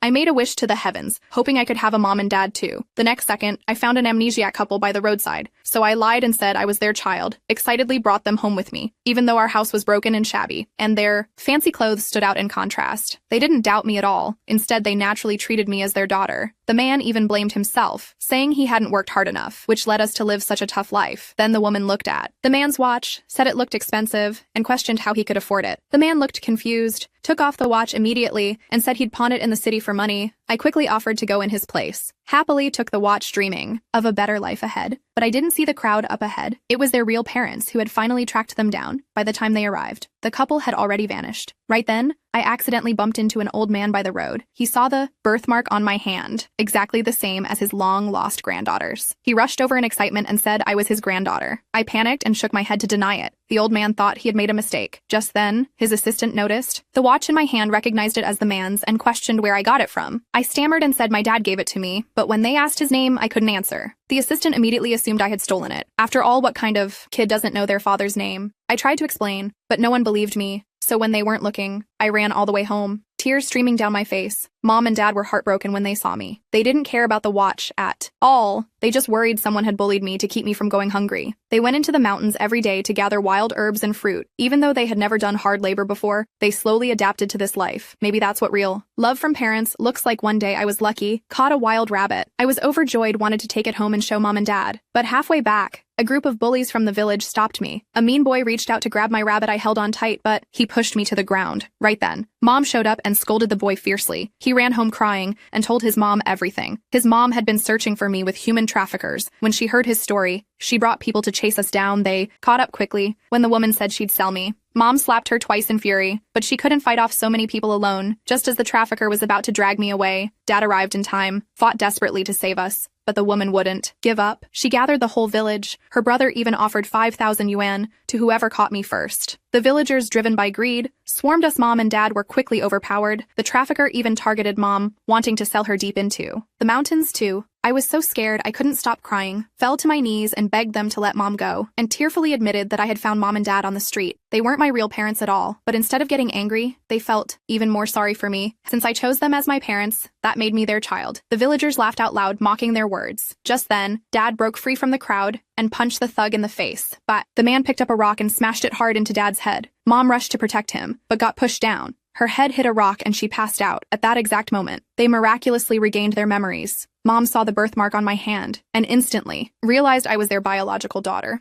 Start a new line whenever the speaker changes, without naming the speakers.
I made a wish to the heavens, hoping I could have a mom and dad too. The next second, I found an amnesiac couple by the roadside, so I lied and said I was their child, excitedly brought them home with me, even though our house was broken and shabby, and their fancy clothes stood out in contrast. They didn't doubt me at all. Instead, they naturally treated me as their daughter. The man even blamed himself, saying he hadn't worked hard enough, which led us to live such a tough life. Then the woman looked at the man's watch, said it looked expensive, and questioned how he could afford it. The man looked confused, took off the watch immediately, and said he'd pawn it in the city for money. I quickly offered to go in his place. Happily took the watch, dreaming of a better life ahead. But I didn't see the crowd up ahead. It was their real parents who had finally tracked them down. By the time they arrived, the couple had already vanished. Right then, I accidentally bumped into an old man by the road. He saw the birthmark on my hand, exactly the same as his long-lost granddaughter's. He rushed over in excitement and said I was his granddaughter. I panicked and shook my head to deny it. The old man thought he had made a mistake. Just then, his assistant noticed the watch in my hand, recognized it as the man's, and questioned where I got it from. I stammered and said my dad gave it to me, but when they asked his name, I couldn't answer. The assistant immediately assumed I had stolen it. After all, what kind of kid doesn't know their father's name? I tried to explain, but no one believed me. So when they weren't looking, I ran all the way home, tears streaming down my face. Mom and Dad were heartbroken when they saw me. They didn't care about the watch at all. They just worried someone had bullied me to keep me from going hungry. They went into the mountains every day to gather wild herbs and fruit. Even though they had never done hard labor before, they slowly adapted to this life. Maybe that's what real love from parents looks like. One day I was lucky, caught a wild rabbit. I was overjoyed, wanted to take it home and show Mom and Dad. But halfway back, a group of bullies from the village stopped me. A mean boy reached out to grab my rabbit. I held on tight, but he pushed me to the ground. Right then, Mom showed up and scolded the boy fiercely. He ran home crying and told his mom everything. His mom had been searching for me with human traffickers. When she heard his story, she brought people to chase us down. They caught up quickly when the woman said she'd sell me. Mom slapped her twice in fury, but she couldn't fight off so many people alone. Just as the trafficker was about to drag me away, Dad arrived in time, fought desperately to save us. But the woman wouldn't give up. She gathered the whole village. Her brother even offered 5,000 yuan to whoever caught me first. The villagers, driven by greed, swarmed us. Mom and Dad were quickly overpowered. The trafficker even targeted Mom, wanting to sell her deep into the mountains too. I was so scared I couldn't stop crying, fell to my knees and begged them to let Mom go, and tearfully admitted that I had found Mom and Dad on the street. They weren't my real parents at all, but instead of getting angry, they felt even more sorry for me. Since I chose them as my parents, that made me their child. The villagers laughed out loud, mocking their words. Just then, Dad broke free from the crowd and punched the thug in the face. But the man picked up a rock and smashed it hard into Dad's head. Mom rushed to protect him, but got pushed down. Her head hit a rock and she passed out. At that exact moment, they miraculously regained their memories. Mom saw the birthmark on my hand and instantly realized I was their biological daughter.